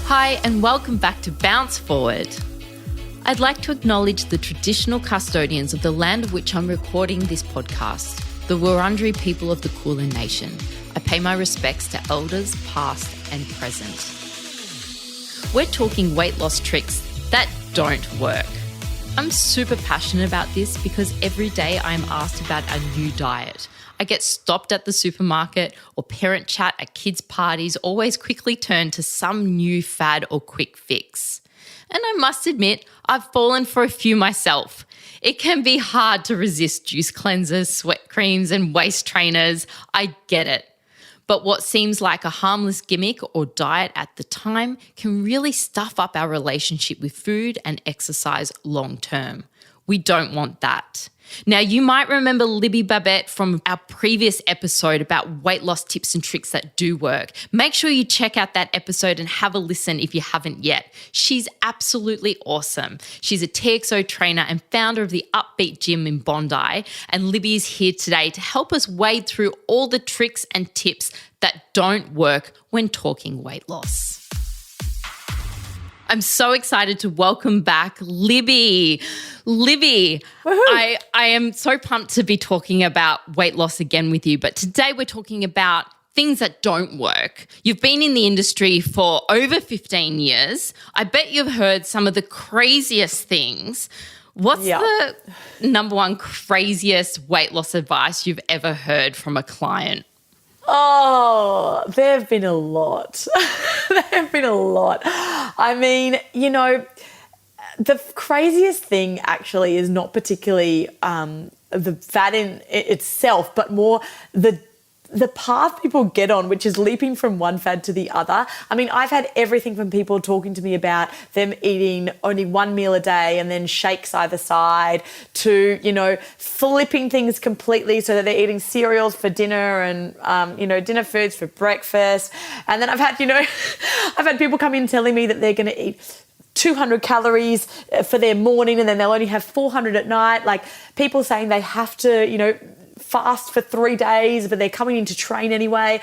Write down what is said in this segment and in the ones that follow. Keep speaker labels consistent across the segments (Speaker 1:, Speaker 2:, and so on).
Speaker 1: Hi, and welcome back to Bounce Forward. I'd like to acknowledge the traditional custodians of the land of which I'm recording this podcast, the Wurundjeri people of the Kulin Nation. I pay my respects to elders past and present. We're talking weight loss tricks that don't work. I'm super passionate about this because every day I'm asked about a new diet. I get stopped at the supermarket or parent chat at kids' parties always quickly turn to some new fad or quick fix. And I must admit, I've fallen for a few myself. It can be hard to resist juice cleansers, sweat creams, and waist trainers. I get it. But what seems like a harmless gimmick or diet at the time can really stuff up our relationship with food and exercise long term. We don't want that. Now, you might remember Libby Babet from our previous episode about weight loss tips and tricks that do work. Make sure you check out that episode and have a listen if you haven't yet. She's absolutely awesome. She's a TXO trainer and founder of the Upbeat Gym in Bondi, and Libby is here today to help us wade through all the tricks and tips that don't work when talking weight loss. I'm so excited to welcome back Libby. Libby, I am so pumped to be talking about weight loss again with you, but today we're talking about things that don't work. You've been in the industry for over 15 years. I bet you've heard some of the craziest things. What's the number one craziest weight loss advice you've ever heard from a client?
Speaker 2: Oh, there have been a lot. I mean, you know, the craziest thing actually is not particularly the fat in itself, but more the path people get on, which is leaping from one fad to the other. I mean, I've had everything from people talking to me about them eating only one meal a day and then shakes either side to, you know, flipping things completely so that they're eating cereals for dinner and, dinner foods for breakfast. And then I've had people come in telling me that they're going to eat 200 calories for their morning and then they'll only have 400 at night. Like people saying they have to, fast for 3 days, but they're coming in to train anyway.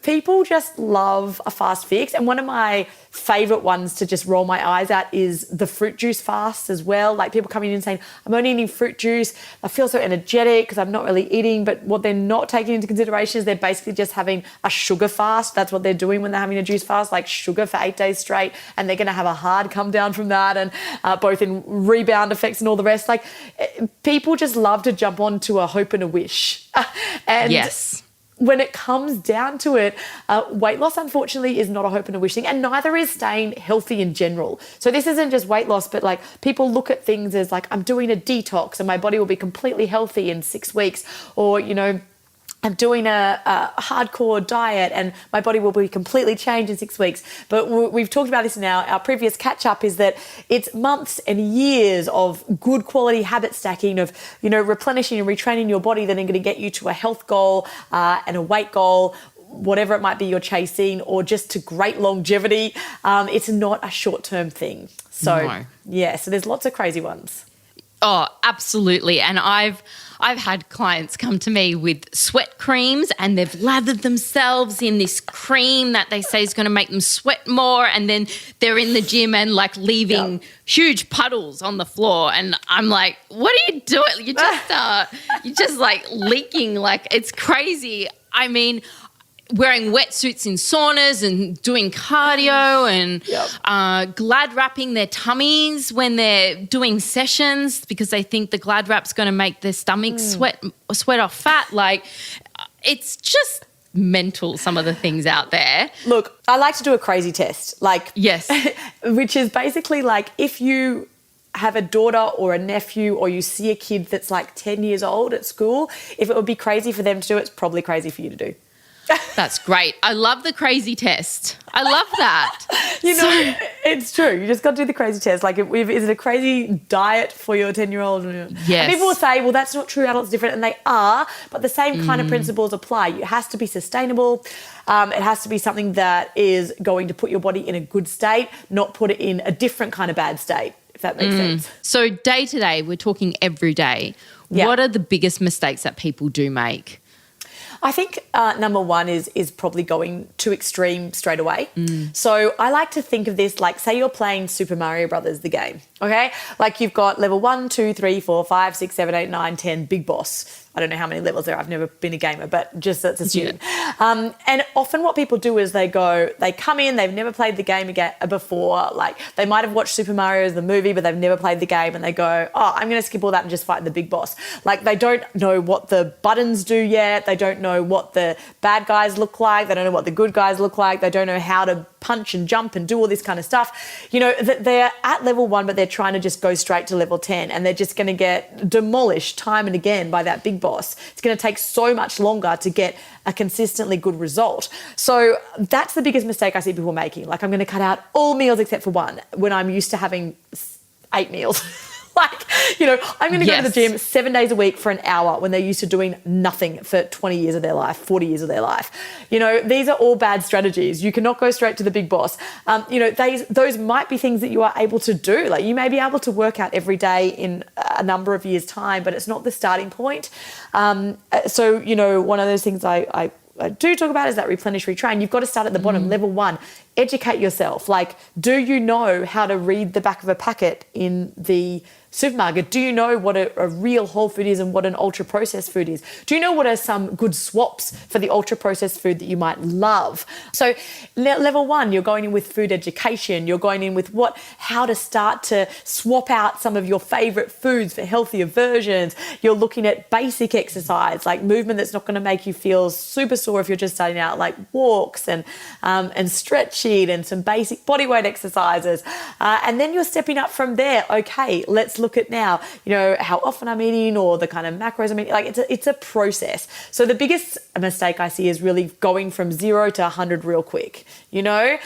Speaker 2: People just love a fast fix. And one of my favourite ones to just roll my eyes at is the fruit juice fast as well. Like people coming in and saying, I'm only eating fruit juice. I feel so energetic because I'm not really eating. But what they're not taking into consideration is they're basically just having a sugar fast. That's what they're doing when they're having a juice fast, like sugar for 8 days straight. And they're going to have a hard come down from that and both in rebound effects and all the rest. Like people just love to jump onto a hope and a wish. And
Speaker 1: yes.
Speaker 2: When it comes down to it, weight loss, unfortunately, is not a hope and a wish thing, and neither is staying healthy in general. So this isn't just weight loss, but like people look at things as like, I'm doing a detox and my body will be completely healthy in 6 weeks, or, I'm doing a hardcore diet and my body will be completely changed in 6 weeks. But we've talked about this in our previous catch-up, is that it's months and years of good quality habit stacking of, replenishing and retraining your body that are going to get you to a health goal and a weight goal, whatever it might be you're chasing, or just to great longevity. It's not a short-term thing. So, so there's lots of crazy ones.
Speaker 1: Oh, absolutely. And I've had clients come to me with sweat creams and they've lathered themselves in this cream that they say is going to make them sweat more, and then they're in the gym and like leaving huge puddles on the floor, and I'm like, what are you doing? You're just like leaking, like it's crazy. I mean, wearing wetsuits in saunas and doing cardio and glad wrapping their tummies when they're doing sessions because they think the glad wrap's going to make their stomach sweat off fat. Like, it's just mental, some of the things out there.
Speaker 2: Look, I like to do a crazy test. Like,
Speaker 1: yes,
Speaker 2: which is basically like if you have a daughter or a nephew or you see a kid that's like 10 years old at school, if it would be crazy for them to do, it's probably crazy for you to do.
Speaker 1: That's great. I love the crazy test. I love that.
Speaker 2: It's true. You just got to do the crazy test. Like, is it a crazy diet for your 10-year-old?
Speaker 1: Yes.
Speaker 2: And people will say, well, that's not true. Adults are different. And they are, but the same kind of principles apply. It has to be sustainable. It has to be something that is going to put your body in a good state, not put it in a different kind of bad state, if that makes sense.
Speaker 1: So day to day, we're talking every day.
Speaker 2: Yeah.
Speaker 1: What are the biggest mistakes that people do make?
Speaker 2: I think number one is probably going too extreme straight away. So I like to think of this like, say you're playing Super Mario Brothers, the game, okay? Like you've got level 1, 2, 3, 4, 5, 6, 7, 8, 9, 10, big boss. I don't know how many levels there are. I've never been a gamer, but just let's assume. Yeah. And often what people do is they come in, they've never played the game again before. Like they might have watched Super Mario the movie, but they've never played the game, and they go, oh, I'm going to skip all that and just fight the big boss. Like they don't know what the buttons do yet. They don't know what the bad guys look like. They don't know what the good guys look like. They don't know how to punch and jump and do all this kind of stuff. You know, they're at level 1, but they're trying to just go straight to level 10, and they're just going to get demolished time and again by that big boss. It's going to take so much longer to get a consistently good result. So that's the biggest mistake I see people making. Like, I'm going to cut out all meals except for one when I'm used to having 8 meals. Like, you know, I'm going to go to the gym 7 days a week for an hour when they're used to doing nothing for 20 years of their life, 40 years of their life. You know, these are all bad strategies. You cannot go straight to the big boss. You know, those might be things that you are able to do. Like you may be able to work out every day in a number of years' time, but it's not the starting point. So, you know, one of those things I do talk about is that replenish, retrain. You've got to start at the bottom, level 1. Educate yourself. Like, do you know how to read the back of a packet in the supermarket? Do you know what a real whole food is and what an ultra-processed food is? Do you know what are some good swaps for the ultra-processed food that you might love? So level 1, you're going in with food education. You're going in with how to start to swap out some of your favourite foods for healthier versions. You're looking at basic exercise, like movement that's not going to make you feel super sore if you're just starting out, like walks and stretching and some basic bodyweight exercises. And then you're stepping up from there. Okay, let's look at now, you know, how often I'm eating or the kind of macros I'm eating. Like it's a process. So the biggest mistake I see is really going from 0 to 100 real quick. You know,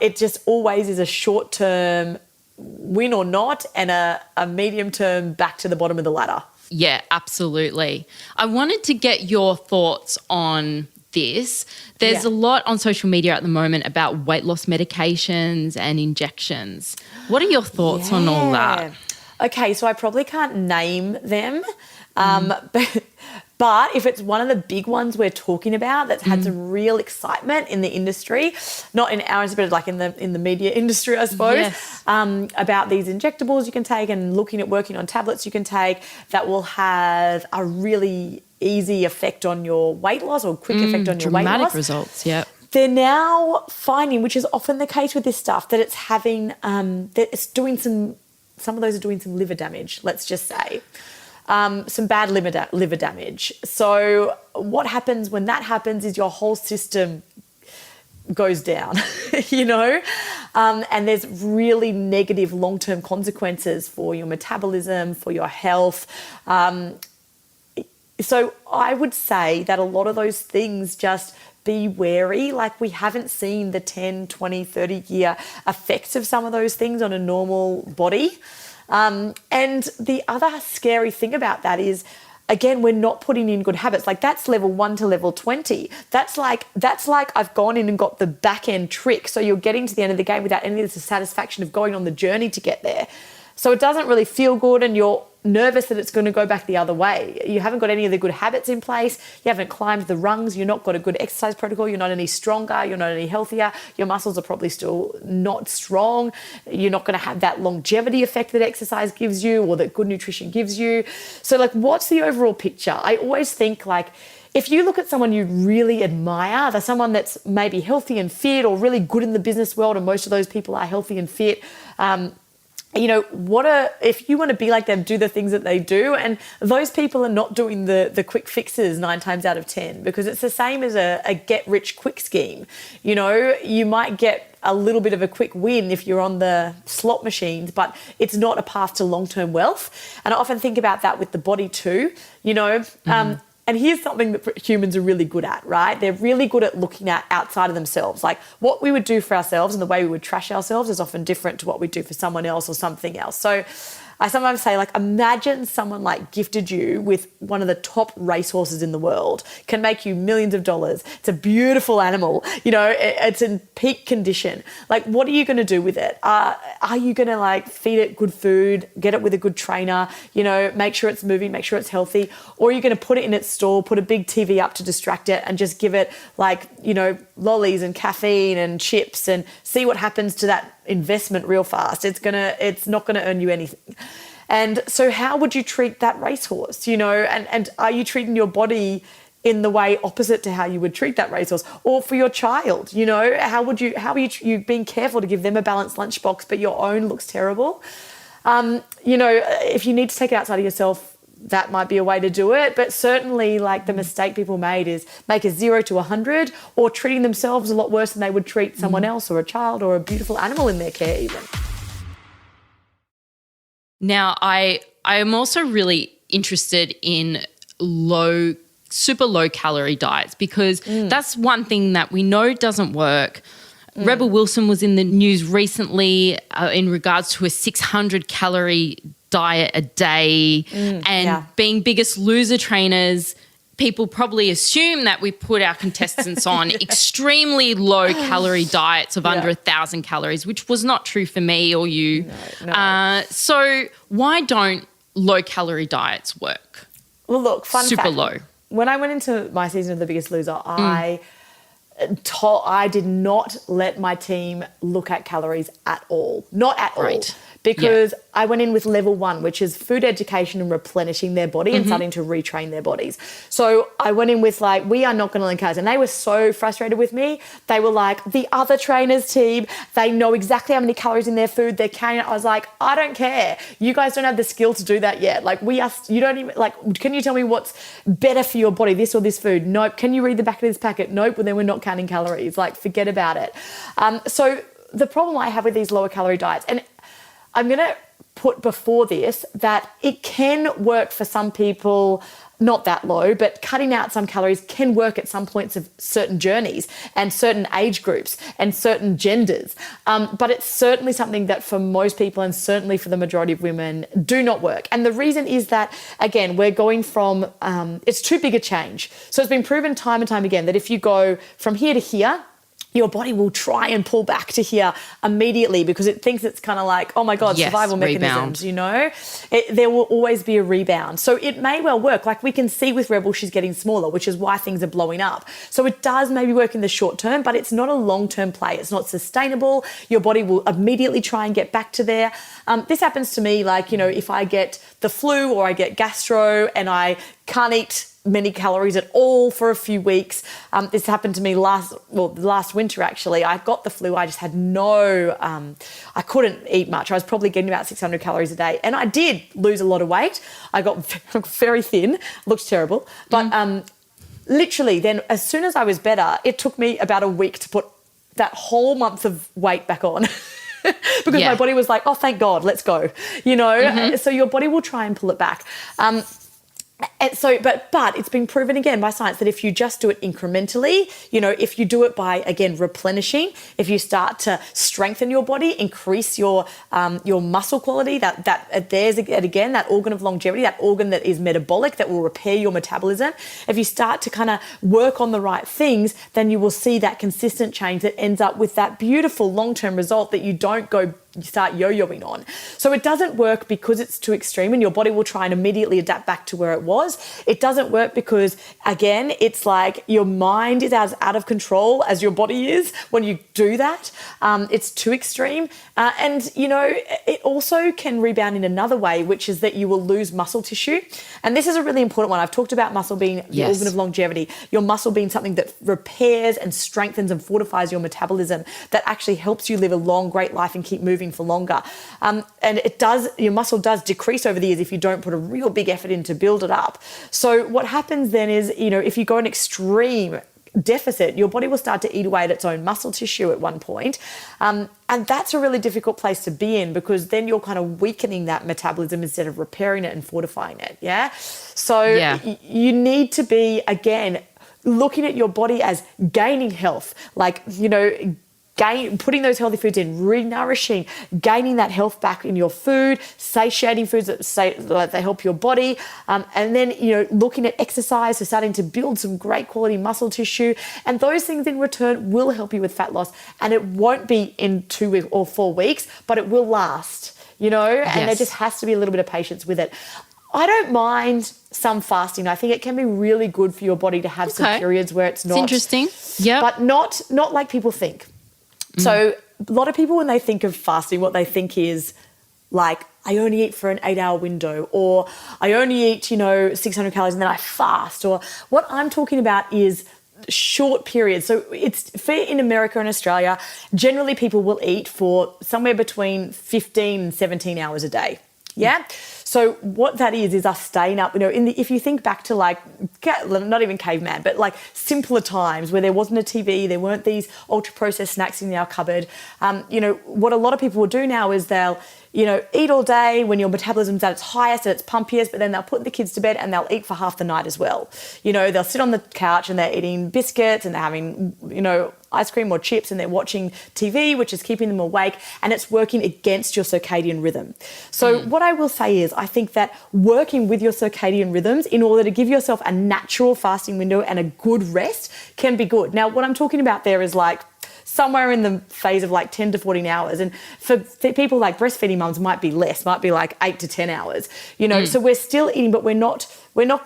Speaker 2: it just always is a short-term win or not and a medium-term back to the bottom of the ladder.
Speaker 1: Yeah, absolutely. I wanted to get your thoughts on this. There's a lot on social media at the moment about weight loss medications and injections. What are your thoughts on all that?
Speaker 2: Okay, so I probably can't name them, but if it's one of the big ones we're talking about that's had some real excitement in the industry, not in our industry, but like in the media industry, I suppose, about these injectables you can take and looking at working on tablets you can take that will have a really easy effect on your weight loss or quick effect on your weight loss.
Speaker 1: Dramatic results, yeah.
Speaker 2: They're now finding, which is often the case with this stuff, that it's having, that it's doing some of those are doing some liver damage, let's just say. Some bad liver damage. So what happens when that happens is your whole system goes down, you know, and there's really negative long-term consequences for your metabolism, for your health. So I would say that a lot of those things, just be wary. Like we haven't seen the 10, 20, 30-year effects of some of those things on a normal body. And the other scary thing about that is, again, we're not putting in good habits. Like that's level 1 to level 20. That's like I've gone in and got the back end trick. So you're getting to the end of the game without any of the satisfaction of going on the journey to get there. So it doesn't really feel good and you're nervous that it's going to go back the other way. You haven't got any of the good habits in place. You haven't climbed the rungs. You're not got a good exercise protocol. You're not any stronger. You're not any healthier. Your muscles are probably still not strong. You're not going to have that longevity effect that exercise gives you or that good nutrition gives you. So like, what's the overall picture? I always think like, if you look at someone you really admire, they're someone that's maybe healthy and fit or really good in the business world, and most of those people are healthy and fit, you know, if you want to be like them, do the things that they do. And those people are not doing the quick fixes 9 times out of 10, because it's the same as a get rich quick scheme. You know, you might get a little bit of a quick win if you're on the slot machines, but it's not a path to long-term wealth. And I often think about that with the body too, you know. And here's something that humans are really good at, right? They're really good at looking at outside of themselves. Like what we would do for ourselves and the way we would trash ourselves is often different to what we do for someone else or something else. So I sometimes say, like, imagine someone like gifted you with one of the top racehorses in the world, can make you millions of dollars. It's a beautiful animal, you know, it's in peak condition. Like, what are you going to do with it? Are you going to like feed it good food, get it with a good trainer, you know, make sure it's moving, make sure it's healthy? Or are you going to put it in its stall, put a big TV up to distract it and just give it like, you know, lollies and caffeine and chips and see what happens to that investment real fast? It's not going to earn you anything. And so how would you treat that racehorse, you know, and are you treating your body in the way opposite to how you would treat that racehorse? Or for your child, you know, how are you being careful to give them a balanced lunchbox, but your own looks terrible? You know, if you need to take it outside of yourself, that might be a way to do it. But certainly, like, the mistake people made is make a 0 to 100, or treating themselves a lot worse than they would treat someone else or a child or a beautiful animal in their care even.
Speaker 1: Now, I am also really interested in super low calorie diets, because that's one thing that we know doesn't work. Rebel Wilson was in the news recently in regards to a 600 calorie diet a day, and being Biggest Loser trainers, people probably assume that we put our contestants on extremely low calorie diets of under 1,000 calories, which was not true for me or you. No. So why don't low calorie diets work?
Speaker 2: Well, look,
Speaker 1: super
Speaker 2: fact,
Speaker 1: low.
Speaker 2: When I went into my season of The Biggest Loser, I did not let my team look at calories at all. Not at all. Because I went in with level 1, which is food education and replenishing their body and starting to retrain their bodies. So I went in with like, we are not going to learn calories. And they were so frustrated with me. They were like, the other trainers team, they know exactly how many calories in their food they're carrying. I was like, I don't care. You guys don't have the skill to do that yet. Like, you don't even, like, can you tell me what's better for your body, this or this food? Nope. Can you read the back of this packet? Nope. Well, then we're not counting calories. Like, forget about it. So the problem I have with these lower calorie diets, and I'm going to put before this that it can work for some people, not that low, but cutting out some calories can work at some points of certain journeys and certain age groups and certain genders. But it's certainly something that for most people, and certainly for the majority of women, do not work. And the reason is that, again, we're going from, it's too big a change. So it's been proven time and time again that if you go from here to here, your body will try and pull back to here immediately because it thinks it's kind of like, oh my God, survival mechanisms, you know? There will always be a rebound. So it may well work. Like we can see with Rebel, she's getting smaller, which is why things are blowing up. So it does maybe work in the short term, but it's not a long-term play. It's not sustainable. Your body will immediately try and get back to there. This happens to me, like, you know, if I get the flu or I get gastro and I can't eat many calories at all for a few weeks. This happened to me last winter actually. I got the flu. I just had I couldn't eat much. I was probably getting about 600 calories a day. And I did lose a lot of weight. I got very thin, looked terrible. But literally then as soon as I was better, it took me about a week to put that whole month of weight back on. Because my body was like, oh, thank God, let's go. You know, so your body will try and pull it back. And so, but it's been proven again by science that if you just do it incrementally, you know, if you do it by, again, replenishing, if you start to strengthen your body, increase your muscle quality, there's again that organ of longevity, that organ that is metabolic, that will repair your metabolism. If you start to kind of work on the right things, then you will see that consistent change that ends up with that beautiful long-term result that you don't go start yo-yoing on. So it doesn't work because it's too extreme and your body will try and immediately adapt back to where it was. It doesn't work because, again, it's like your mind is as out of control as your body is when you do that. It's too extreme. And, you know, it also can rebound in another way, which is that you will lose muscle tissue. And this is a really important one. I've talked about muscle being the organ of longevity, your muscle being something that repairs and strengthens and fortifies your metabolism, that actually helps you live a long, great life and keep moving for longer. And your muscle does decrease over the years if you don't put a real big effort in to build it up. So what happens then is, you know, if you go an extreme deficit, your body will start to eat away at its own muscle tissue at one point. And that's a really difficult place to be in because then you're kind of weakening that metabolism instead of repairing it and fortifying it. Yeah. So you need to be, again, looking at your body as gaining health, like, you know, putting those healthy foods in, re-nourishing, gaining that health back in your food, satiating foods that they help your body, and then, looking at exercise, so starting to build some great quality muscle tissue, and those things in return will help you with fat loss, and it won't be in 2 weeks or 4 weeks, but it will last, and there just has to be a little bit of patience with it. I don't mind some fasting. I think it can be really good for your body to have some periods where it's not.
Speaker 1: It's interesting. Yeah.
Speaker 2: But not like people think. So a lot of people, when they think of fasting, what they think is like, I only eat for an 8-hour window, or I only eat, 600 calories and then I fast. Or what I'm talking about is short periods. So it's fair in America and Australia, generally people will eat for somewhere between 15 and 17 hours a day. Yeah. So what that is us staying up, if you think back to like, not even caveman, but like simpler times where there wasn't a TV, there weren't these ultra processed snacks in our cupboard. What a lot of people will do now is they'll, eat all day when your metabolism's at its highest, at its pumpiest, but then they'll put the kids to bed and they'll eat for half the night as well. They'll sit on the couch and they're eating biscuits and they're having, ice cream or chips, and they're watching TV, which is keeping them awake, and it's working against your circadian rhythm. So what I will say is I think that working with your circadian rhythms in order to give yourself a natural fasting window and a good rest can be good. Now, what I'm talking about there is like somewhere in the phase of like 10 to 14 hours. And for people like breastfeeding mums might be less, might be like 8 to 10 hours, so we're still eating, but we're not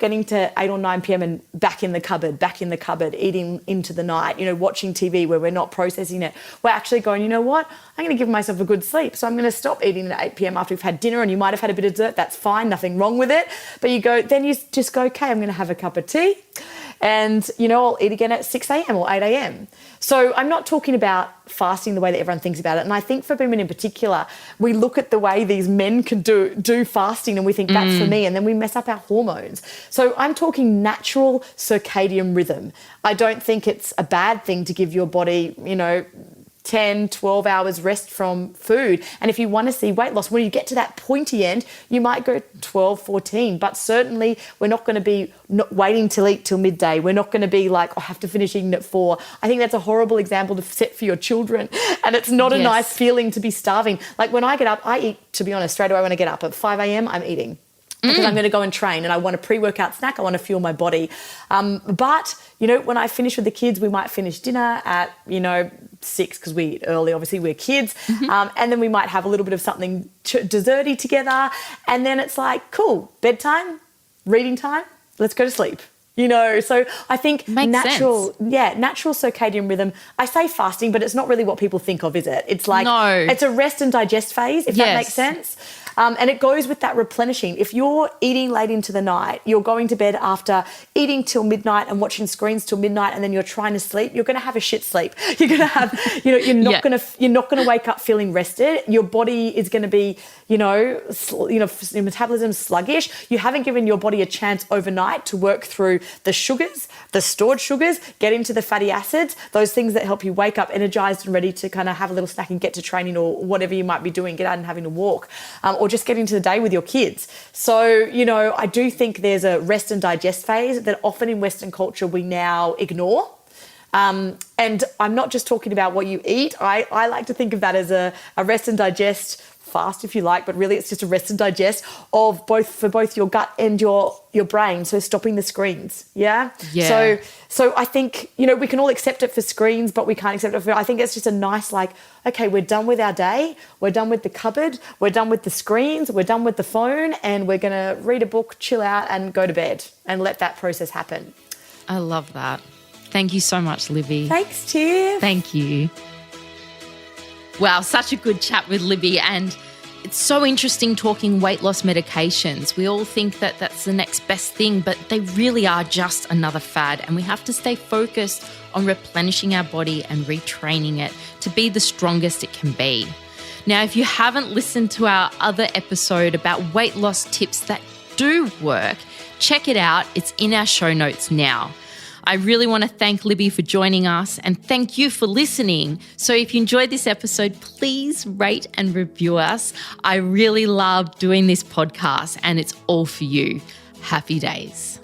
Speaker 2: getting to 8 or 9 p.m. and back in the cupboard, eating into the night, watching TV where we're not processing it. We're actually going, you know what? I'm going to give myself a good sleep. So I'm going to stop eating at 8 p.m. after we've had dinner, and you might have had a bit of dessert. That's fine. Nothing wrong with it. But you just go, okay, I'm going to have a cup of tea, and, I'll eat again at 6 a.m. or 8 a.m. So I'm not talking about fasting the way that everyone thinks about it. And I think for women in particular, we look at the way these men can do fasting and we think that's for me, and then we mess up our hormones. So I'm talking natural circadian rhythm. I don't think it's a bad thing to give your body, 10, 12 hours rest from food. And if you want to see weight loss, when you get to that pointy end, you might go 12, 14. But certainly we're not going to be waiting to eat till midday. We're not going to be like, I have to finish eating at 4. I think that's a horrible example to set for your children. And it's not a nice feeling to be starving. Like when I get up, I eat, to be honest, straight away when I get up at 5 a.m, I'm eating. Because I'm going to go and train and I want a pre-workout snack. I want to fuel my body. But, when I finish with the kids, we might finish dinner at, 6 because we eat early. Obviously, we're kids. And then we might have a little bit of something desserty together. And then it's like, cool, bedtime, reading time, let's go to sleep. So I think natural circadian rhythm. I say fasting, but it's not really what people think of, is it? It's like, it's a rest and digest phase, if that makes sense. And it goes with that replenishing. If you're eating late into the night, you're going to bed after eating till midnight and watching screens till midnight, and then you're trying to sleep, you're going to have a shit sleep. You're going to have, you're not going to wake up feeling rested. Your body is going to be, your metabolism's sluggish. You haven't given your body a chance overnight to work through the sugars, the stored sugars, get into the fatty acids, those things that help you wake up energized and ready to kind of have a little snack and get to training or whatever you might be doing, get out and having a walk, or just getting to the day with your kids. So, I do think there's a rest and digest phase that often in Western culture we now ignore. And I'm not just talking about what you eat. I like to think of that as a rest and digest fast, if you like, but really it's just a rest and digest of both your gut and your brain. So stopping the screens. Yeah. So I think, we can all accept it for screens, but we can't accept it for, I think it's just a nice, like, okay, we're done with our day. We're done with the cupboard. We're done with the screens. We're done with the phone, and we're going to read a book, chill out and go to bed and let that process happen.
Speaker 1: I love that. Thank you so much, Libby.
Speaker 2: Thanks, Tiff.
Speaker 1: Thank you. Wow, such a good chat with Libby, and it's so interesting talking weight loss medications. We all think that that's the next best thing, but they really are just another fad, and we have to stay focused on replenishing our body and retraining it to be the strongest it can be. Now, if you haven't listened to our other episode about weight loss tips that do work, check it out. It's in our show notes now. I really want to thank Libby for joining us, and thank you for listening. So if you enjoyed this episode, please rate and review us. I really love doing this podcast, and it's all for you. Happy days.